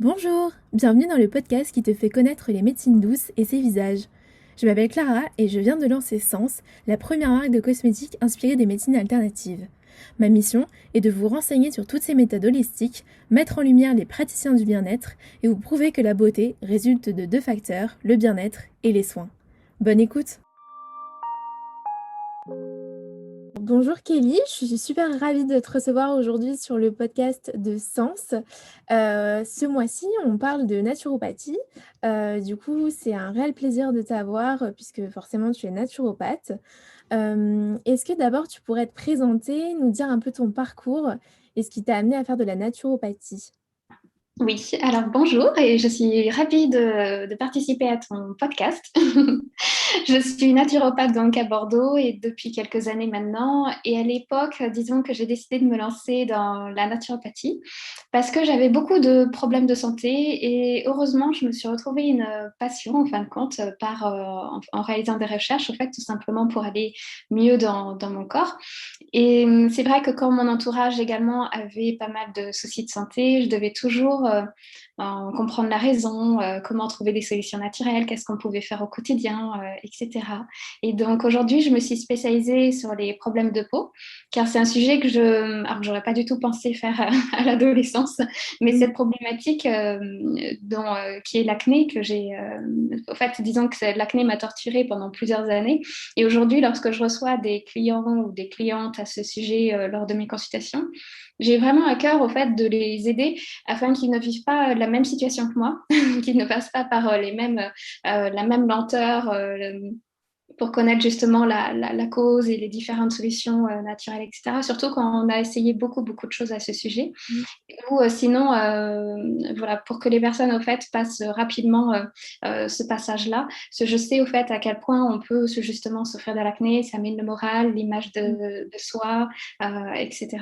Bonjour, bienvenue dans le podcast qui te fait connaître les médecines douces et ses visages. Je m'appelle Clara et je viens de lancer Sens, la première marque de cosmétiques inspirée des médecines alternatives. Ma mission est de vous renseigner sur toutes ces méthodes holistiques, mettre en lumière les praticiens du bien-être et vous prouver que la beauté résulte de deux facteurs, le bien-être et les soins. Bonne écoute! Bonjour Kelly, je suis super ravie de te recevoir aujourd'hui sur le podcast de Sens. Ce mois-ci, on parle de naturopathie. Du coup, c'est un réel plaisir de t'avoir puisque forcément tu es naturopathe. Est-ce que d'abord tu pourrais te présenter, nous dire un peu ton parcours et ce qui t'a amené à faire de la naturopathie? Oui, alors bonjour et je suis ravie de participer à ton podcast. Je suis naturopathe donc à Bordeaux et depuis quelques années maintenant. Et à l'époque, disons que j'ai décidé de me lancer dans la naturopathie parce que j'avais beaucoup de problèmes de santé et heureusement, je me suis retrouvée une passion en fin de compte en réalisant des recherches, en fait, tout simplement pour aller mieux dans mon corps. Et c'est vrai que quand mon entourage également avait pas mal de soucis de santé, je devais toujours comprendre la raison, comment trouver des solutions naturelles, qu'est-ce qu'on pouvait faire au quotidien, etc. Et donc aujourd'hui, je me suis spécialisée sur les problèmes de peau, car c'est un sujet alors j'aurais pas du tout pensé faire à l'adolescence, mais Mm. cette problématique qui est l'acné, en fait, disons que l'acné m'a torturée pendant plusieurs années. Et aujourd'hui, lorsque je reçois des clients ou des clientes à ce sujet lors de mes consultations, j'ai vraiment à cœur au fait de les aider afin qu'ils ne vivent pas la même situation que moi, qu'ils ne passent pas par la même lenteur pour connaître justement la cause et les différentes solutions naturelles, etc. Surtout quand on a essayé beaucoup de choses à ce sujet. Ou sinon, voilà, pour que les personnes, au fait, passent rapidement ce passage-là. Parce que je sais, au fait, à quel point on peut justement souffrir de l'acné, ça mine le moral, l'image de soi, etc.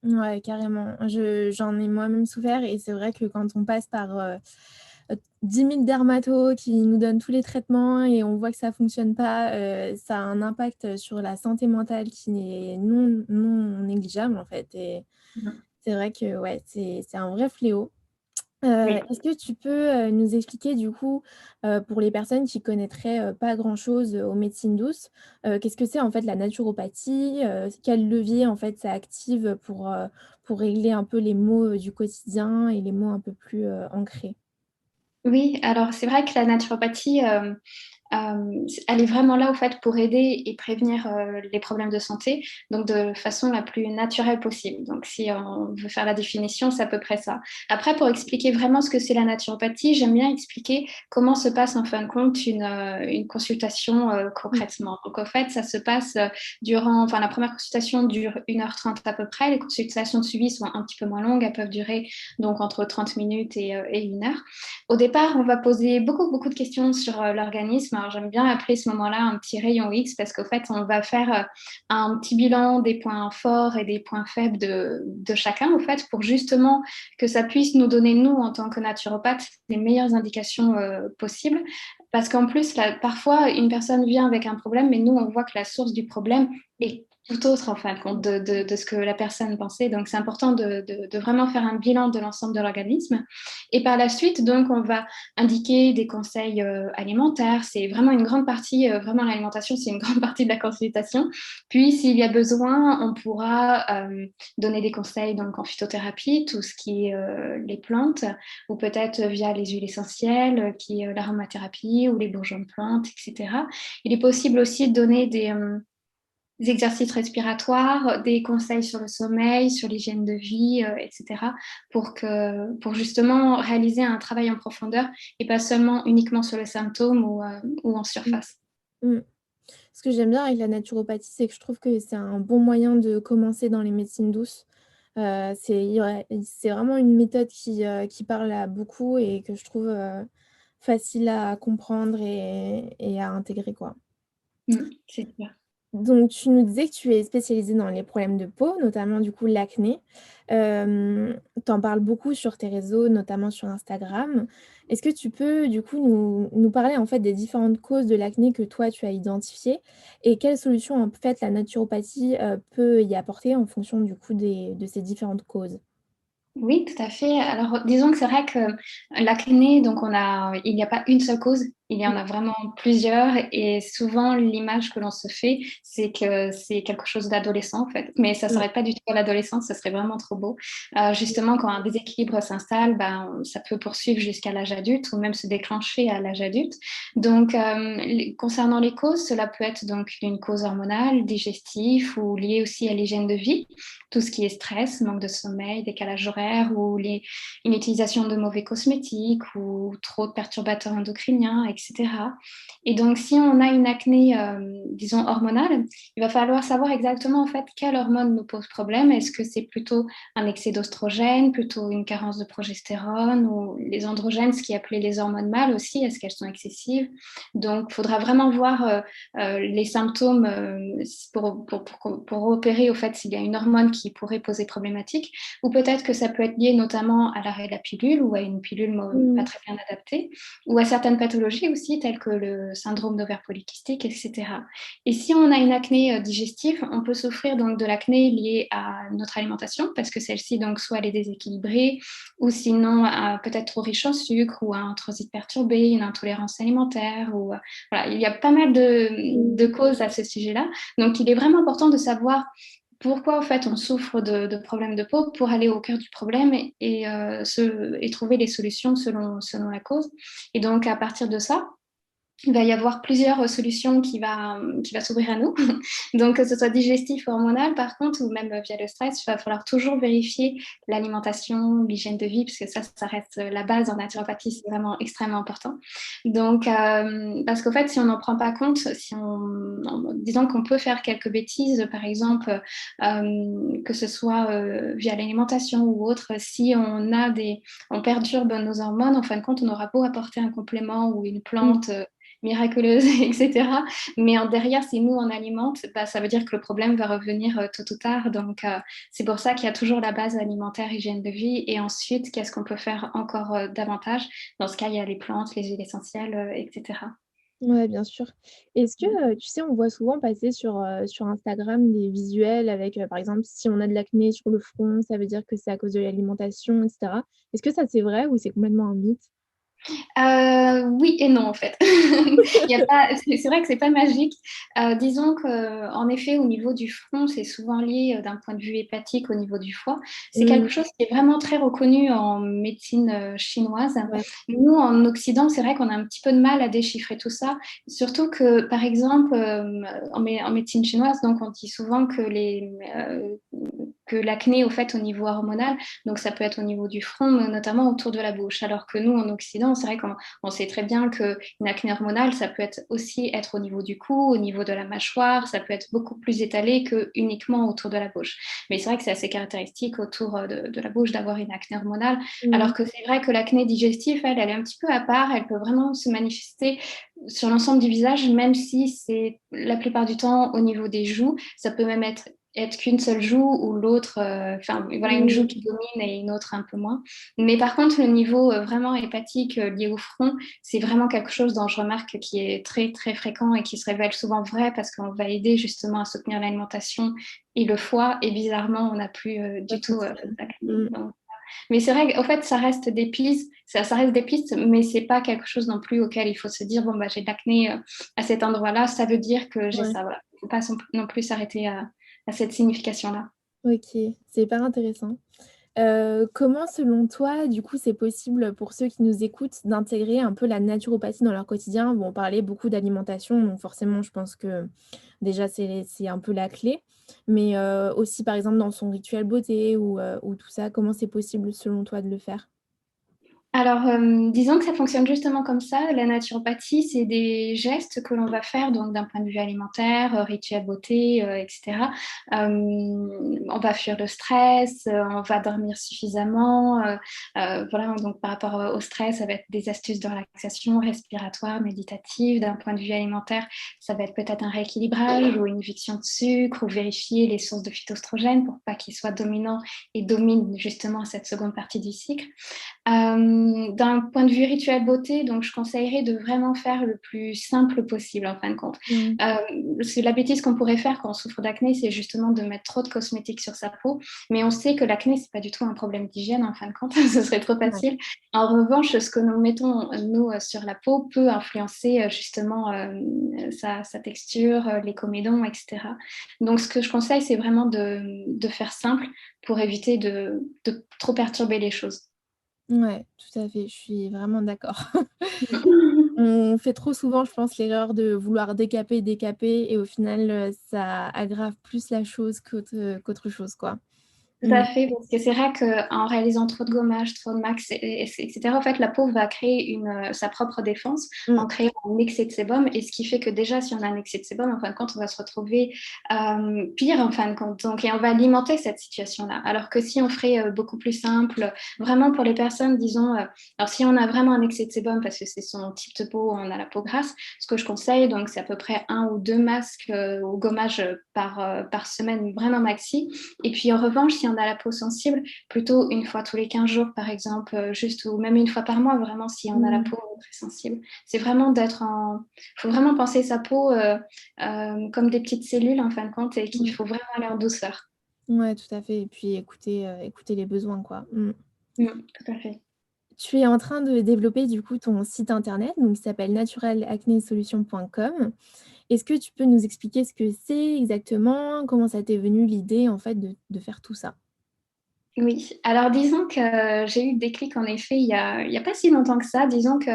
Ouais, carrément. J'en ai moi-même souffert et c'est vrai que quand on passe par 10 000 dermatos qui nous donnent tous les traitements et on voit que ça fonctionne pas, ça a un impact sur la santé mentale qui n'est non négligeable en fait. Et Mhm. c'est vrai que ouais, c'est un vrai fléau. Oui. Est-ce que tu peux, nous expliquer du coup, pour les personnes qui connaîtraient, pas grand-chose, aux médecines douces, qu'est-ce que c'est en fait la naturopathie? Quel levier en fait ça active pour régler un peu les maux, du quotidien et les maux un peu plus, ancrés? Oui, alors c'est vrai que la naturopathie, elle est vraiment là au fait pour aider et prévenir les problèmes de santé, donc de façon la plus naturelle possible. Donc si on veut faire la définition, c'est à peu près ça. Après, pour expliquer vraiment ce que c'est la naturopathie, j'aime bien expliquer comment se passe en fin de compte une consultation Mmh. concrètement. Donc en fait, ça se passe enfin la première consultation dure 1h30 à peu près. Les consultations de suivi sont un petit peu moins longues, elles peuvent durer donc entre 30 minutes et 1 heure. Au départ, on va poser beaucoup de questions sur l'organisme. Alors, j'aime bien appeler ce moment-là un petit rayon X parce qu'au fait, on va faire un petit bilan des points forts et des points faibles de chacun, au fait, pour justement que ça puisse nous donner, nous, en tant que naturopathes, les meilleures indications possibles. Parce qu'en plus, là, parfois, une personne vient avec un problème, mais nous, on voit que la source du problème est tout autre, en fin de compte, de ce que la personne pensait. Donc, c'est important de vraiment faire un bilan de l'ensemble de l'organisme. Et par la suite, donc, on va indiquer des conseils alimentaires. C'est vraiment une grande partie, vraiment l'alimentation, c'est une grande partie de la consultation. Puis, s'il y a besoin, on pourra donner des conseils donc en phytothérapie, tout ce qui est les plantes, ou peut-être via les huiles essentielles, qui est l'aromathérapie ou les bourgeons de plantes, etc. Il est possible aussi de donner des exercices respiratoires, des conseils sur le sommeil, sur l'hygiène de vie, etc. Pour justement réaliser un travail en profondeur et pas seulement uniquement sur les symptômes ou en Mmh. surface. Mmh. Ce que j'aime bien avec la naturopathie, c'est que je trouve que c'est un bon moyen de commencer dans les médecines douces. C'est vraiment une méthode qui parle à beaucoup et que je trouve, facile à comprendre et à intégrer, quoi. C'est sûr. Donc tu nous disais que tu es spécialisée dans les problèmes de peau, notamment du coup l'acné. Tu en parles beaucoup sur tes réseaux, notamment sur Instagram. Est-ce que tu peux du coup nous parler en fait des différentes causes de l'acné que toi tu as identifiées et quelles solutions en fait la naturopathie, peut y apporter en fonction du coup de ces différentes causes? Oui, tout à fait. Alors, disons que c'est vrai que l'acné, donc il n'y a pas une seule cause, il y en a vraiment plusieurs, et souvent l'image que l'on se fait, c'est que c'est quelque chose d'adolescent en fait, mais ça ne Mm. s'arrête pas du tout à l'adolescence, ça serait vraiment trop beau. Justement, quand un déséquilibre s'installe, ben, ça peut poursuivre jusqu'à l'âge adulte ou même se déclencher à l'âge adulte. Donc, concernant les causes, cela peut être donc une cause hormonale, digestive ou liée aussi à l'hygiène de vie, tout ce qui est stress, manque de sommeil, décalage horaire ou une utilisation de mauvais cosmétiques ou trop de perturbateurs endocriniens, etc. Et donc, si on a une acné, disons, hormonale, il va falloir savoir exactement en fait quelle hormone nous pose problème. Est-ce que c'est plutôt un excès d'ostrogène, plutôt une carence de progestérone ou les androgènes, ce qui est appelé les hormones mâles aussi, est-ce qu'elles sont excessives? Donc, il faudra vraiment voir les symptômes pour repérer au fait s'il y a une hormone qui pourrait poser problématique, ou peut-être que ça peut être lié notamment à l'arrêt de la pilule ou à une pilule pas Mm. très bien adaptée, ou à certaines pathologies aussi telles que le syndrome d'ovaire polykystique, etc. Et si on a une acné digestive, on peut souffrir donc de l'acné liée à notre alimentation parce que celle-ci donc soit elle est déséquilibrée ou sinon peut-être trop riche en sucre ou un transit perturbé, une intolérance alimentaire ou voilà, il y a pas mal de Mm. causes à ce sujet-là. Donc, il est vraiment important de savoir pourquoi, en fait, on souffre de problèmes de peau pour aller au cœur du problème et trouver les solutions selon la cause. Et donc, à partir de ça, il va y avoir plusieurs solutions qui va s'ouvrir à nous. Donc, que ce soit digestif ou hormonal, par contre, ou même via le stress, il va falloir toujours vérifier l'alimentation, l'hygiène de vie, parce que ça reste la base en naturopathie, c'est vraiment extrêmement important. Donc, parce qu'en fait, si on n'en prend pas compte, disons qu'on peut faire quelques bêtises, par exemple, que ce soit via l'alimentation ou autre, si on perturbe nos hormones, en fin de compte, on aura beau apporter un complément ou une Mm. plante miraculeuse, etc. Mais derrière, si nous on alimente, bah, ça veut dire que le problème va revenir tôt ou tard. Donc, c'est pour ça qu'il y a toujours la base alimentaire, hygiène de vie. Et ensuite, qu'est-ce qu'on peut faire encore davantage? Dans ce cas, il y a les plantes, les huiles essentielles, etc. Ouais, bien sûr. Est-ce que, tu sais, on voit souvent passer sur Instagram des visuels avec, par exemple, si on a de l'acné sur le front, ça veut dire que c'est à cause de l'alimentation et cetera. Est-ce que ça, c'est vrai ou c'est complètement un mythe? Oui et non en fait. Il y a pas, c'est vrai que c'est pas magique. Disons que en effet au niveau du front, c'est souvent lié d'un point de vue hépatique au niveau du foie. C'est Mmh. quelque chose qui est vraiment très reconnu en médecine chinoise. Ouais. Nous en Occident, c'est vrai qu'on a un petit peu de mal à déchiffrer tout ça. Surtout que par exemple en médecine chinoise, donc on dit souvent que l'acné au fait au niveau hormonal, donc ça peut être au niveau du front, mais notamment autour de la bouche. Alors que nous, en Occident, c'est vrai qu'on sait très bien qu'une acné hormonale, ça peut aussi être au niveau du cou, au niveau de la mâchoire, ça peut être beaucoup plus étalé que uniquement autour de la bouche. Mais c'est vrai que c'est assez caractéristique autour de la bouche d'avoir une acné hormonale, Mmh. alors que c'est vrai que l'acné digestive, elle est un petit peu à part, elle peut vraiment se manifester sur l'ensemble du visage, même si c'est la plupart du temps au niveau des joues, ça peut même être qu'une seule joue ou l'autre, enfin voilà, une joue Mmh. qui domine et une autre un peu moins. Mais par contre, le niveau vraiment hépatique lié au front, c'est vraiment quelque chose dont je remarque qui est très très fréquent et qui se révèle souvent vrai parce qu'on va aider justement à soutenir l'alimentation et le foie et bizarrement on n'a plus Ça du tout fonctionne. d'acné. Mmh. Mais c'est vrai qu'en fait ça reste des pistes, ça reste des pistes, mais c'est pas quelque chose non plus auquel il faut se dire bon bah j'ai de l'acné à cet endroit-là, ça veut dire que j'ai Ouais. ça. Voilà, il faut pas non plus s'arrêter à cette signification-là. OK, c'est hyper intéressant. Comment selon toi, du coup, c'est possible pour ceux qui nous écoutent d'intégrer un peu la naturopathie dans leur quotidien? Bon, on parlait beaucoup d'alimentation, donc forcément, je pense que déjà c'est un peu la clé. Mais, aussi par exemple dans son rituel beauté ou tout ça, comment c'est possible selon toi de le faire? Alors, disons que ça fonctionne justement comme ça. La naturopathie, c'est des gestes que l'on va faire donc d'un point de vue alimentaire, rituel beauté, etc. On va fuir le stress, on va dormir suffisamment. Voilà, donc par rapport au stress, ça va être des astuces de relaxation respiratoire, méditative. D'un point de vue alimentaire, ça va être peut-être un rééquilibrage ou une éviction de sucre ou vérifier les sources de phytoestrogènes pour pas qu'ils soient dominants et dominent justement cette seconde partie du cycle. d'un point de vue rituel beauté, donc je conseillerais de vraiment faire le plus simple possible en fin de compte. Mmh. C'est la bêtise qu'on pourrait faire quand on souffre d'acné, c'est justement de mettre trop de cosmétiques sur sa peau. Mais on sait que l'acné, c'est pas du tout un problème d'hygiène en fin de compte, ce serait trop Ouais. facile. En revanche, ce que nous mettons, nous, sur la peau peut influencer justement sa texture, les comédons, etc. Donc, ce que je conseille, c'est vraiment de faire simple pour éviter de trop perturber les choses. Ouais, tout à fait, je suis vraiment d'accord. On fait trop souvent, je pense, l'erreur de vouloir décaper et au final, ça aggrave plus la chose qu'autre chose, quoi. Tout à Mmh. fait, parce que c'est vrai qu'en réalisant trop de gommage, trop de max, etc., en fait, la peau va créer sa propre défense Mmh. en créant un excès de sébum, et ce qui fait que déjà, si on a un excès de sébum, en fin de compte, on va se retrouver pire, en fin de compte. Donc, et on va alimenter cette situation-là. Alors que si on ferait beaucoup plus simple, vraiment pour les personnes, disons, alors si on a vraiment un excès de sébum, parce que c'est son type de peau, on a la peau grasse, ce que je conseille, donc, c'est à peu près 1 ou 2 masques au gommage par semaine, vraiment maxi. Et puis en revanche, si on a la peau sensible, plutôt une fois tous les 15 jours, par exemple, juste ou même une fois par mois, vraiment, si on a la Mmh. peau très sensible. C'est vraiment Il faut vraiment penser sa peau comme des petites cellules, en fin de compte, et qu'il Mmh. faut vraiment aller en douceur. Ouais, tout à fait et puis écouter les besoins, quoi. Mmh. Tout à fait. Tu es en train de développer, du coup, ton site internet, donc qui s'appelle naturelacnesolution.com. Est-ce que tu peux nous expliquer ce que c'est exactement? Comment ça t'est venu l'idée, en fait, de faire tout ça? Oui, alors disons que j'ai eu le déclic en effet il y a pas si longtemps que ça. Disons que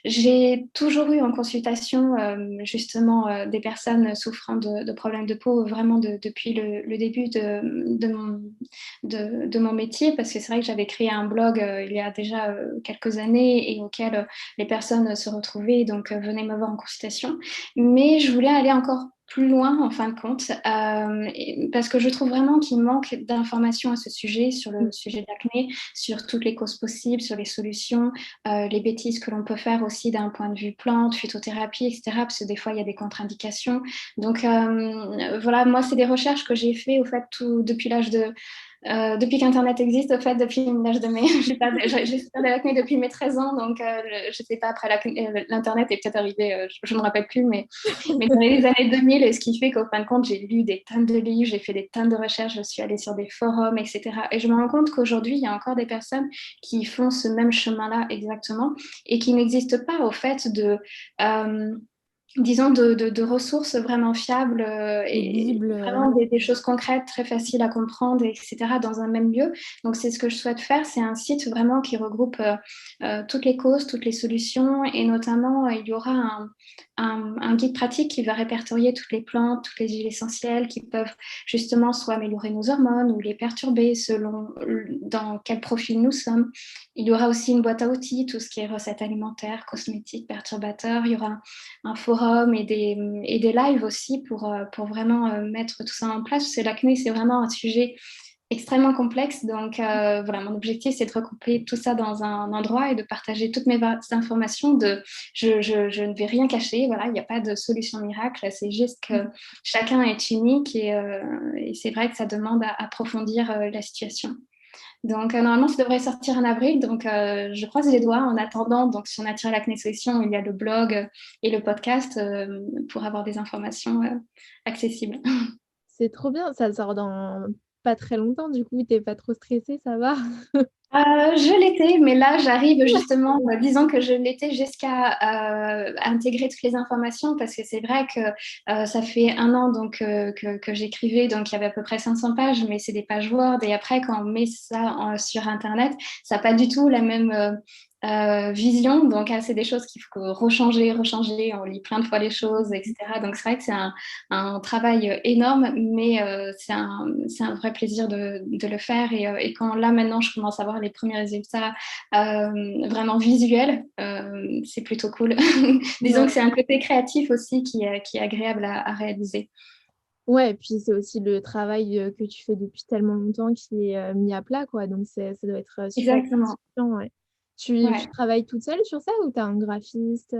j'ai toujours eu en consultation justement des personnes souffrant de problèmes de peau vraiment depuis le début de mon métier, parce que c'est vrai que j'avais créé un blog il y a déjà quelques années et auquel les personnes se retrouvaient, donc venaient me voir en consultation. Mais je voulais aller encore plus loin en fin de compte, parce que je trouve vraiment qu'il manque d'informations à ce sujet, sur Mmh. le sujet de l'acné, sur toutes les causes possibles, sur les solutions, les bêtises que l'on peut faire aussi d'un point de vue plante, phytothérapie, etc. Parce que des fois, il y a des contre-indications. Donc voilà, moi, c'est des recherches que j'ai fait au fait depuis depuis qu'Internet existe, au fait, depuis l'âge de mes... J'ai souffert de l'acné depuis mes 13 ans, donc je sais pas, après l'Internet est peut-être arrivé, je me rappelle plus, mais dans les années 2000, et ce qui fait qu'au fin de compte, j'ai lu des tonnes de livres, j'ai fait des tonnes de recherches, je suis allée sur des forums, etc. Et je me rends compte qu'aujourd'hui, il y a encore des personnes qui font ce même chemin-là exactement et qui n'existent pas au fait euh, disons, de ressources vraiment fiables Et et visible, vraiment des choses concrètes, très faciles à comprendre, etc., dans un même lieu. Donc, c'est ce que je souhaite faire. C'est un site vraiment qui regroupe toutes les causes, toutes les solutions, et notamment, il y aura un guide pratique qui va répertorier toutes les plantes, toutes les huiles essentielles qui peuvent justement soit améliorer nos hormones ou les perturber selon dans quel profil nous sommes. Il y aura aussi une boîte à outils, tout ce qui est recettes alimentaires, cosmétiques, perturbateurs. Il y aura un forum et des lives aussi pour vraiment mettre tout ça en place. Parce que l'acné, c'est vraiment un sujet extrêmement complexe. Donc voilà, mon objectif, c'est de recouper tout ça dans un endroit et de partager toutes mes informations. Je ne vais rien cacher, voilà, il n'y a pas de solution miracle. C'est juste que chacun est unique et c'est vrai que ça demande à approfondir la situation. Donc, normalement, ça devrait sortir en avril. Donc, je croise les doigts en attendant. Donc, sur Naturel Acné Solution, il y a le blog et le podcast pour avoir des informations accessibles. c'est trop bien, ça sort dans pas très longtemps, du coup, tu es pas trop stressée, ça va? Je l'étais, mais là, j'arrive justement, disons que je l'étais jusqu'à intégrer toutes les informations parce que c'est vrai que ça fait 1 an donc, que j'écrivais, donc il y avait à peu près 500 pages, mais c'est des pages Word. Et après, quand on met ça sur Internet, ça n'a pas du tout la même vision. Donc, c'est des choses qu'il faut rechanger, on lit plein de fois les choses, etc. Donc, c'est vrai que c'est un travail énorme, mais c'est un vrai plaisir de le faire. Et quand là, maintenant, je commence à voir les premiers résultats vraiment visuels, c'est plutôt cool. Disons que Ouais. c'est un côté créatif aussi qui est agréable à réaliser. Ouais et puis c'est aussi le travail, que tu fais depuis tellement longtemps qui est, mis à plat, quoi, donc ça doit être, super Exactement. gratifiant, ouais. Tu Ouais. travailles toute seule sur ça ou tu as un graphiste?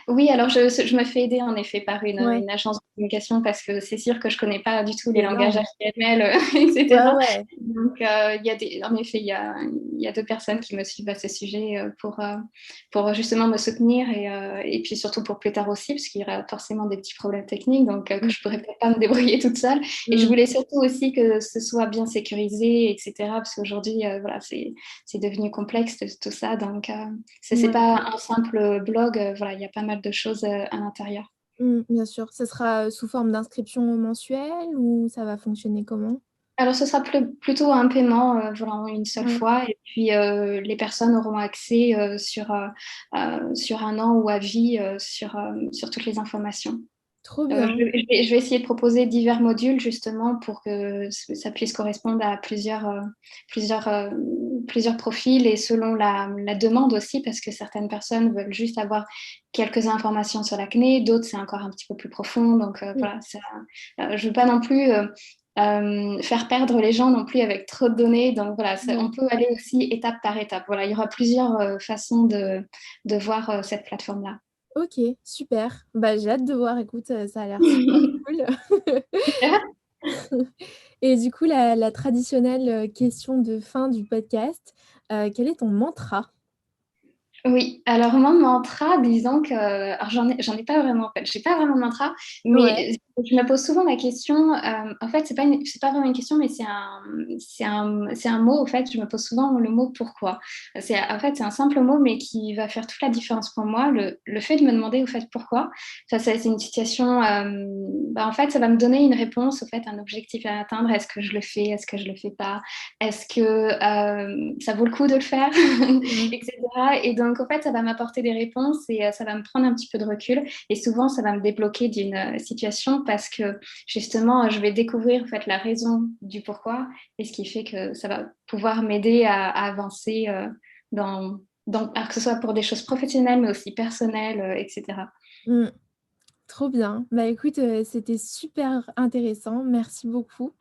Oui, alors je me fais aider en effet par Ouais, une agence de communication parce que c'est sûr que je connais pas du tout les c'est langages énorme. HTML, Ouais, etc. ouais. Donc, en effet, il y a deux personnes qui me suivent à ce sujet pour justement me soutenir et puis surtout pour plus tard aussi, parce qu'il y aura forcément des petits problèmes techniques, donc que Mmh, je pourrais peut-être pas me débrouiller toute seule. Et je mmh. voulais surtout aussi que ce soit bien sécurisé, etc. Parce qu'aujourd'hui, voilà, c'est devenu complexe tout ça. Donc, c'est Ouais. pas un simple blog. Voilà, il y a pas mal de choses à l'intérieur. Bien sûr. Ce sera, sous forme d'inscription mensuelle ou ça va fonctionner comment? Alors, ce sera plutôt un paiement vraiment une seule Ouais, fois. Et puis, les personnes auront accès sur un an ou à vie sur toutes les informations. trop bien. Je vais essayer de proposer divers modules justement pour que ça puisse correspondre à plusieurs, euh, plusieurs profils et selon la demande aussi, parce que certaines personnes veulent juste avoir quelques informations sur l'acné, d'autres c'est encore un petit peu plus profond. Donc Mmh, voilà, je ne veux pas non plus faire perdre les gens non plus avec trop de données. Donc voilà, ouais. on peut aller aussi étape par étape. Voilà, il y aura plusieurs façons de voir cette plateforme-là. OK, super. Bah, j'ai hâte de voir, écoute, ça a l'air super cool. Et du coup, la traditionnelle, question de fin du podcast, quel est ton mantra? Oui, alors mon mantra, disons que, alors j'en ai pas vraiment en fait, j'ai pas vraiment de mantra, Ouais, mais je me pose souvent la question, en fait, c'est pas vraiment une question, mais c'est un mot, en fait, je me pose souvent le mot pourquoi. En fait, c'est un simple mot, mais qui va faire toute la différence pour moi. Le fait de me demander, au fait, pourquoi, ça, c'est une situation, en fait, ça va me donner une réponse, au fait, un objectif à atteindre. Est-ce que je le fais? Est-ce que je le fais pas? Est-ce que ça vaut le coup de le faire? mmh, etc. Et donc, en fait, ça va m'apporter des réponses et ça va me prendre un petit peu de recul. Et souvent, ça va me débloquer d'une situation parce que justement, je vais découvrir en fait la raison du pourquoi et ce qui fait que ça va pouvoir m'aider à avancer alors que ce soit pour des choses professionnelles, mais aussi personnelles, etc. mmh, trop bien. Bah, écoute, c'était super intéressant. Merci beaucoup.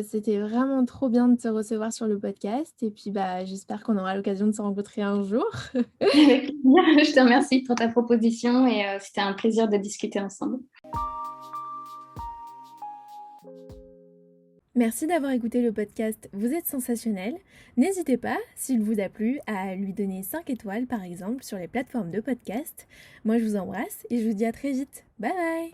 C'était vraiment trop bien de te recevoir sur le podcast et puis, bah, j'espère qu'on aura l'occasion de se rencontrer un jour. Avec plaisir. Je te remercie pour ta proposition et c'était un plaisir de discuter ensemble. Merci d'avoir écouté le podcast Vous êtes sensationnel. N'hésitez pas, s'il vous a plu, à lui donner 5 étoiles par exemple sur les plateformes de podcast. Moi je vous embrasse et je vous dis à très vite. Bye bye.